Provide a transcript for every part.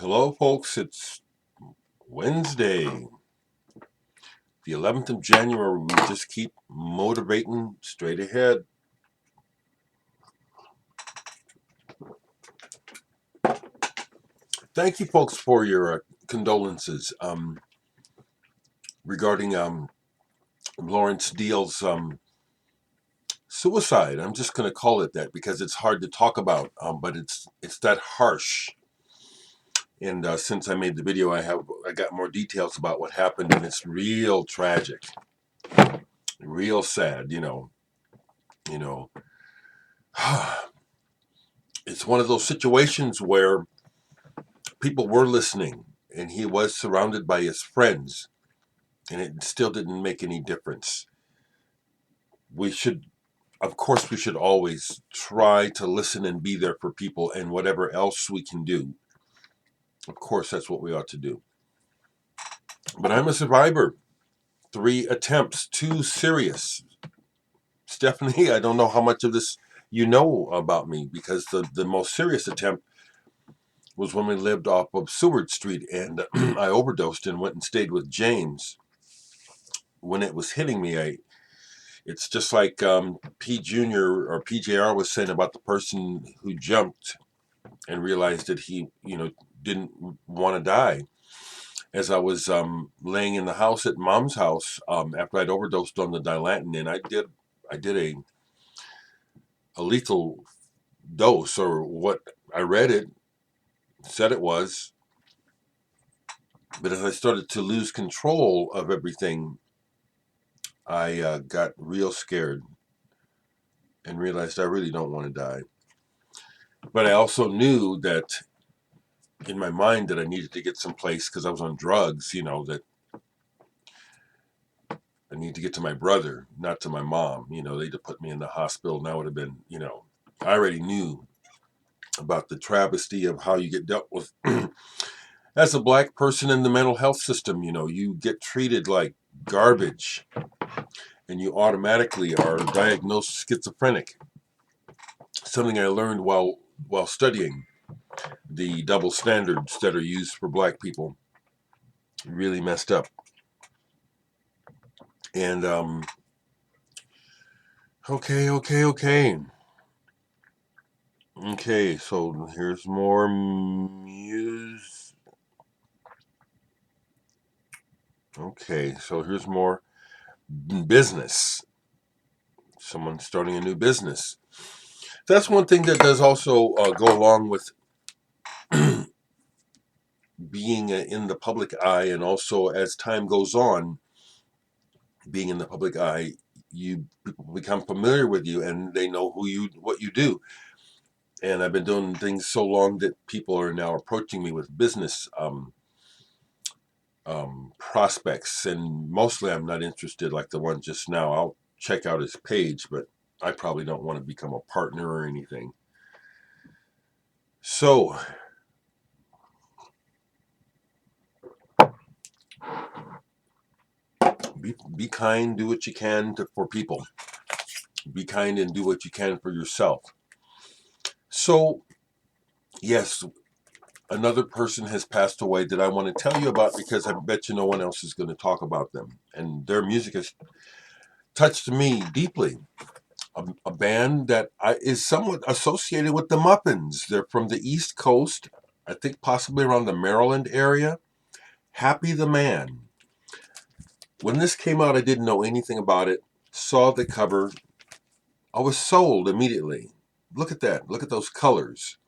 Hello, folks. It's Wednesday, the 11th of January. We just keep motivating straight ahead. Thank you, folks, for your condolences regarding Lawrence Deal's suicide. I'm just going to call it that because it's hard to talk about, but it's that harsh. And since I made the video, I got more details about what happened, and it's real tragic, real sad. You know. It's one of those situations where people were listening and he was surrounded by his friends, and it still didn't make any difference. We should, of course, we should always try to listen and be there for people, and whatever else we can do, of course, that's what we ought to do. But I'm a survivor. 3 attempts, 2 serious. Stephanie, I don't know how much of this you know about me, because the most serious attempt was when we lived off of Seward Street, and I overdosed and went and stayed with James. When it was hitting me, it's just like P Junior or PJR was saying about the person who jumped and realized that he, didn't want to die. As I was laying in the house at Mom's house after I'd overdosed on the Dilantin, and I did a lethal dose, or what I read it said it was. But as I started to lose control of everything, I got real scared and realized I really don't want to die. But I also knew that in my mind that I needed to get someplace because I was on drugs, that I need to get to my brother, not to my mom. They'd have put me in the hospital, and I would have been, I already knew about the travesty of how you get dealt with as a black person in the mental health system. You get treated like garbage, and you automatically are diagnosed schizophrenic. Something I learned while studying the double standards that are used for black people. Really messed up. And okay. Okay, so here's more music. Okay, so here's more business. Someone starting a new business. That's one thing that does also go along with being in the public eye, and also as time goes on, being in the public eye, people become familiar with you, and they know what you do. And I've been doing things so long that people are now approaching me with business prospects, and mostly I'm not interested, like the one just now. I'll check out his page, but I probably don't want to become a partner or anything. So be kind, do what you can for people. Be kind and do what you can for yourself. So yes, another person has passed away that I want to tell you about, because I bet you no one else is going to talk about them, and their music has touched me deeply. A band that is somewhat associated with the Muffins. They're from the East Coast, I think possibly around the Maryland area. Happy the Man. When this came out, I didn't know anything about it. Saw the cover. I was sold immediately. Look at that. Look at those colors.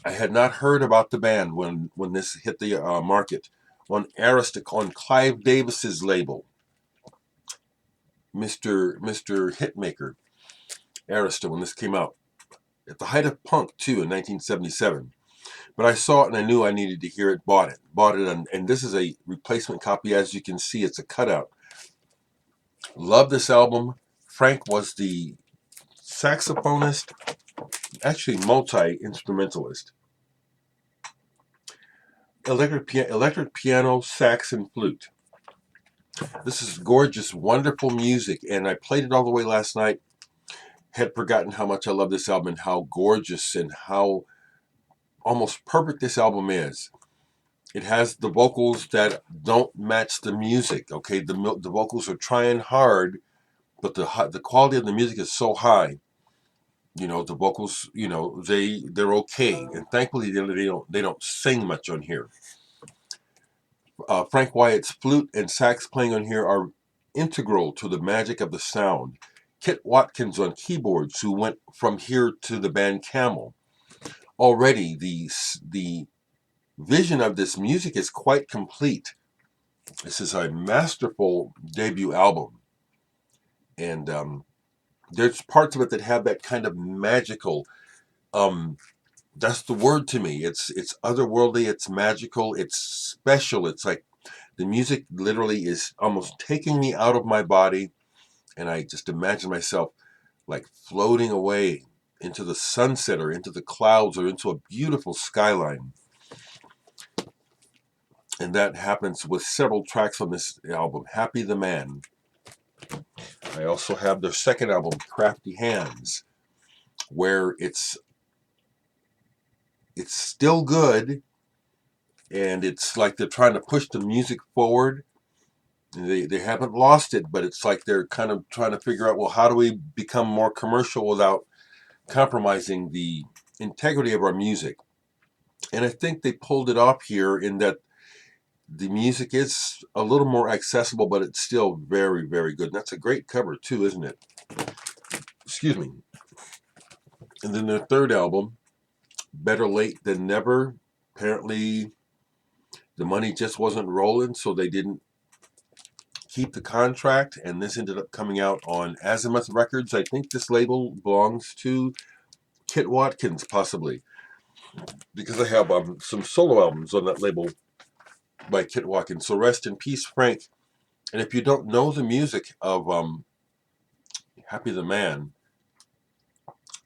I had not heard about the band when this hit the market on on Clive Davis's label, Mr. Hitmaker, Arista, when this came out. At the height of punk, too, in 1977. But I saw it and I knew I needed to hear it, bought it, and this is a replacement copy. As you can see, it's a cutout. Love this album. Frank was the saxophonist, actually multi-instrumentalist. Electric piano, sax, and flute. This is gorgeous, wonderful music, and I played it all the way last night. Had forgotten how much I love this album and how gorgeous and how almost perfect this album is. It has the vocals that don't match the music. Okay, the vocals are trying hard, but the quality of the music is so high. You know, the vocals, you know, they're okay, and thankfully they don't sing much on here. Frank Wyatt's flute and sax playing on here are integral to the magic of the sound. Kit Watkins on keyboards, who went from here to the band Camel. Already, the vision of this music is quite complete. This is a masterful debut album, and there's parts of it that have that kind of magical. That's the word to me. It's otherworldly. It's magical. It's special. It's like the music literally is almost taking me out of my body, and I just imagine myself like floating away into the sunset or into the clouds or into a beautiful skyline. And that happens with several tracks on this album. Happy the Man. I also have their second album, Crafty Hands, where it's still good, and it's like they're trying to push the music forward. They haven't lost it, but it's like they're kind of trying to figure out, well, how do we become more commercial without compromising the integrity of our music? And I think they pulled it off here in that the music is a little more accessible, but it's still very, very good. And that's a great cover too, isn't it? Excuse me. And then their third album, Better Late Than Never. Apparently the money just wasn't rolling, so they didn't keep the contract, and this ended up coming out on Azimuth Records. I think this label belongs to Kit Watkins, possibly, because I have some solo albums on that label by Kit Watkins. So rest in peace, Frank. And if you don't know the music of Happy the Man,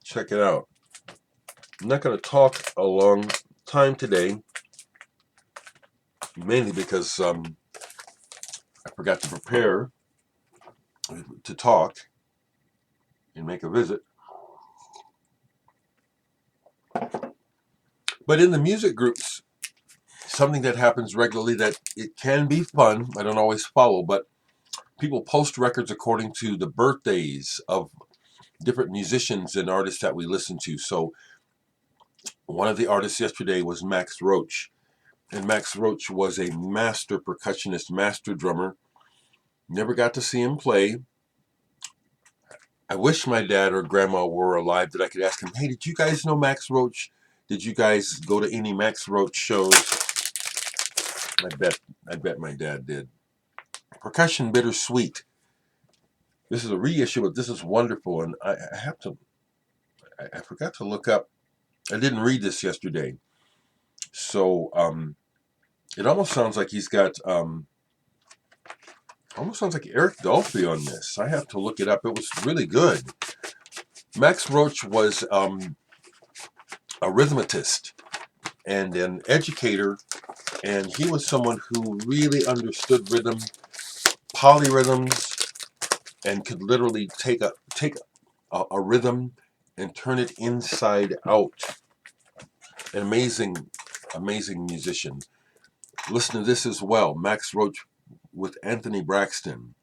check it out. I'm not going to talk a long time today, mainly because I forgot to prepare to talk and make a visit. But in the music groups, something that happens regularly that it can be fun. I don't always follow, but people post records according to the birthdays of different musicians and artists that we listen to. So one of the artists yesterday was Max Roach. And Max Roach was a master percussionist, master drummer. Never got to see him play. I wish my dad or grandma were alive that I could ask him, hey, did you guys know Max Roach? Did you guys go to any Max Roach shows? I bet my dad did. Percussion Bittersweet. This is a reissue, but this is wonderful. And I forgot to look up. I didn't read this yesterday. So it almost sounds like he's got, almost sounds like Eric Dolphy on this. I have to look it up. It was really good. Max Roach was a rhythmist and an educator, and he was someone who really understood rhythm, polyrhythms, and could literally take a rhythm and turn it inside out. An amazing musician. Listen to this as well. Max Roach with Anthony Braxton.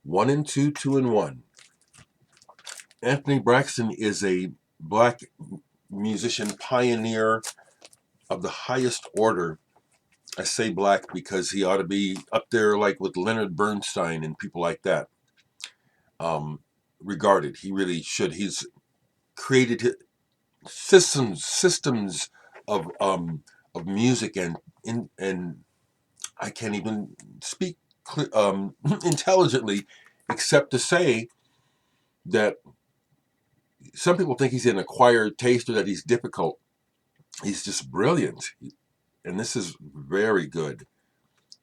1 and 2, 2 and 1. Anthony Braxton is a black musician pioneer of the highest order. I say black because he ought to be up there like with Leonard Bernstein and people like that. Regarded. He really should. He's created systems of music and I can't even speak intelligently, except to say that some people think he's an acquired taste or that he's difficult. He's just brilliant, and this is very good.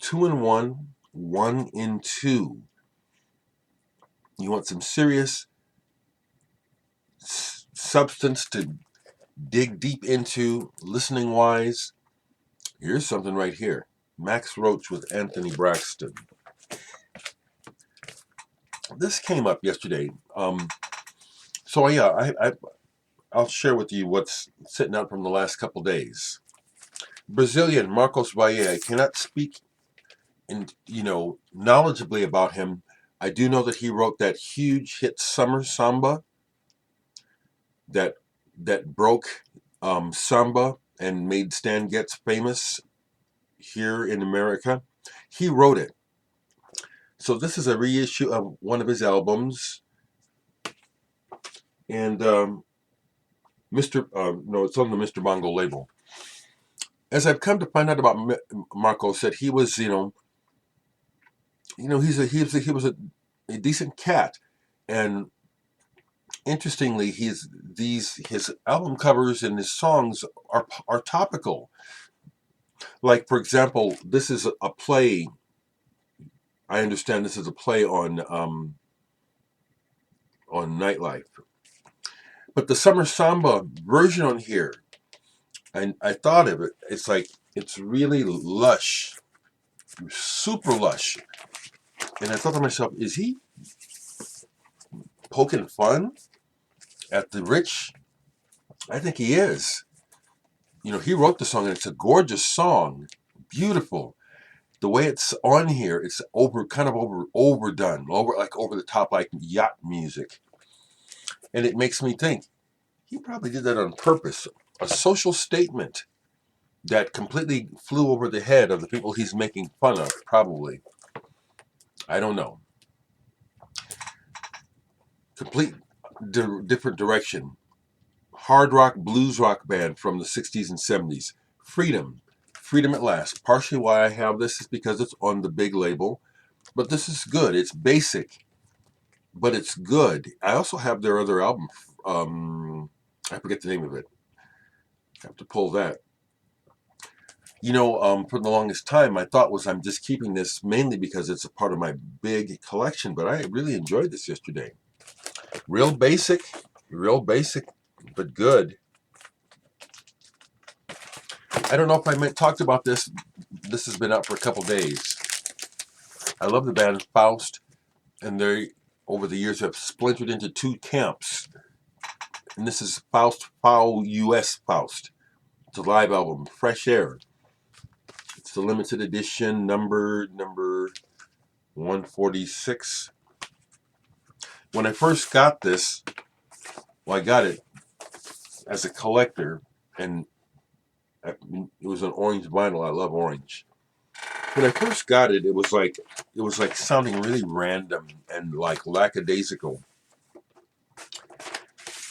2 and 1, 1 and 2. You want some serious substance to dig deep into, listening wise? Here's something right here. Max Roach with Anthony Braxton. This came up yesterday. So yeah, I'll share with you what's sitting out from the last couple days. Brazilian Marcos Valle. I cannot speak knowledgeably about him. I do know that he wrote that huge hit Summer Samba that broke samba and made Stan Getz famous here in America. He wrote it. So this is a reissue of one of his albums, and Mr. No, it's on the Mr. Bongo label. As I've come to find out about Marcos, that he was, he was a decent cat, and interestingly, his album covers and his songs are topical. Like, for example, this is a play. I understand this is a play on nightlife, but the Summer Samba version on here, I thought of it. It's like it's really lush, super lush, and I thought to myself, is he poking fun at the rich? I think he is. He wrote the song, and it's a gorgeous song, beautiful. The way it's on here, it's overdone, over the top, like yacht music, and it makes me think he probably did that on purpose, a social statement that completely flew over the head of the people he's making fun of. Probably, I don't know. Complete different direction. Hard rock, blues rock band from the 60s and 70s. Freedom at last. Partially why I have this is because it's on the big label, but this is good. It's basic, but it's good. I also have their other album. I forget the name of it. I have to pull that. For the longest time, my thought was I'm just keeping this mainly because it's a part of my big collection, but I really enjoyed this yesterday. Real basic, but good. I don't know if I talked about this. This has been out for a couple days. I love the band Faust, and they, over the years, have splintered into two camps. And this is Faust, US Faust. It's a live album, Fresh Air. It's the limited edition, number 146. When I first got this, I got it as a collector, and it was an orange vinyl. I love orange. When I first got it, it was like sounding really random and like lackadaisical.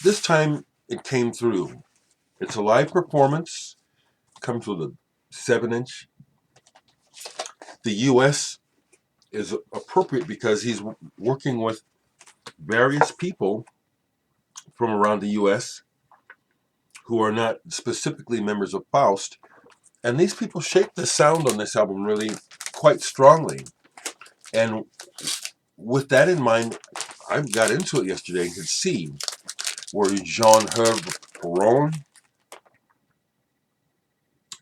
This time it came through. It's a live performance. Comes with a 7-inch. The US is appropriate because he's working with various people from around the US who are not specifically members of Faust. And these people shaped the sound on this album really quite strongly. And with that in mind, I got into it yesterday and could see where Jean-Hervé Perron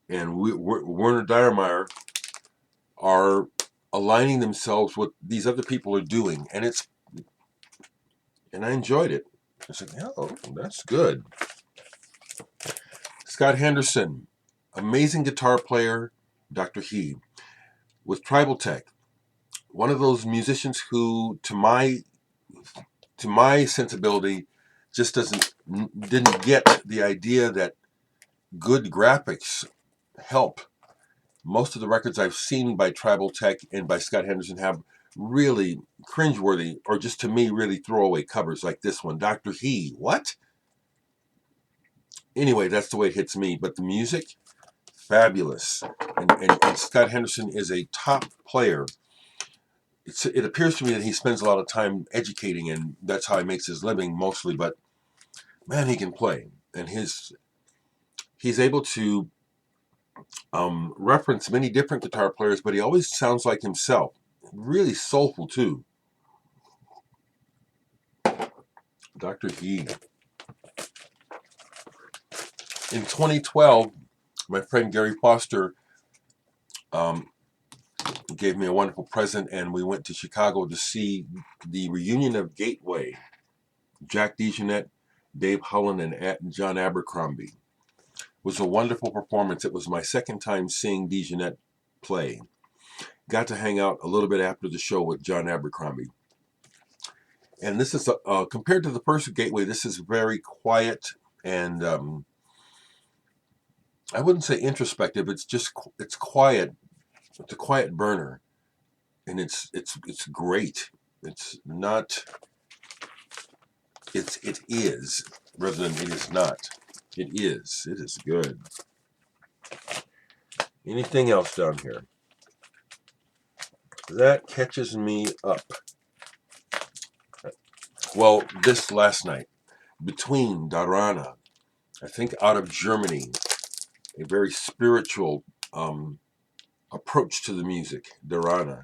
and Werner Diermeyer are aligning themselves with these other people are doing, and I enjoyed it. I said, "Oh, that's good." Scott Henderson, amazing guitar player, Dr. He, with Tribal Tech, one of those musicians who, to my sensibility, just didn't get the idea that good graphics help. Most of the records I've seen by Tribal Tech and by Scott Henderson have really cringeworthy, or just to me, really throwaway covers like this one. Dr. He, what? Anyway, that's the way it hits me. But the music, fabulous. And Scott Henderson is a top player. It appears to me that he spends a lot of time educating, and that's how he makes his living mostly. But man, he can play, and he's able to reference many different guitar players, but he always sounds like himself. Really soulful too. Dr. He. In 2012, my friend Gary Foster gave me a wonderful present, and we went to Chicago to see the reunion of Gateway. Jack DeJohnette Dave Holland and John Abercrombie. It was a wonderful performance. It was my second time seeing DeJohnette play. Got to hang out a little bit after the show with John Abercrombie. And this is, compared to the first Gateway, this is very quiet and I wouldn't say introspective. It's quiet. It's a quiet burner, and it's great. It's not. It is rather than it is not. It is. It is good. Anything else down here? That catches me up. Well, this last night, between Dharana, I think out of Germany, a very spiritual approach to the music, Dharana.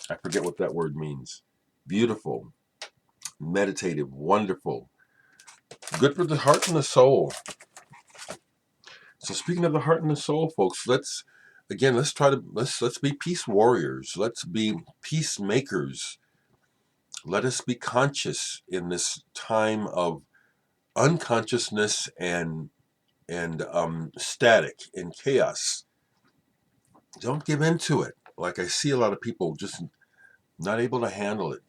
I forget what that word means. Beautiful, meditative, wonderful, good for the heart and the soul. So speaking of the heart and the soul, folks, let's be peace warriors. Let's be peacemakers. Let us be conscious in this time of unconsciousness and static and chaos. Don't give in to it. Like I see a lot of people just not able to handle it.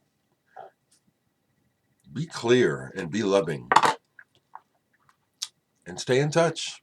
Be clear and be loving. And stay in touch.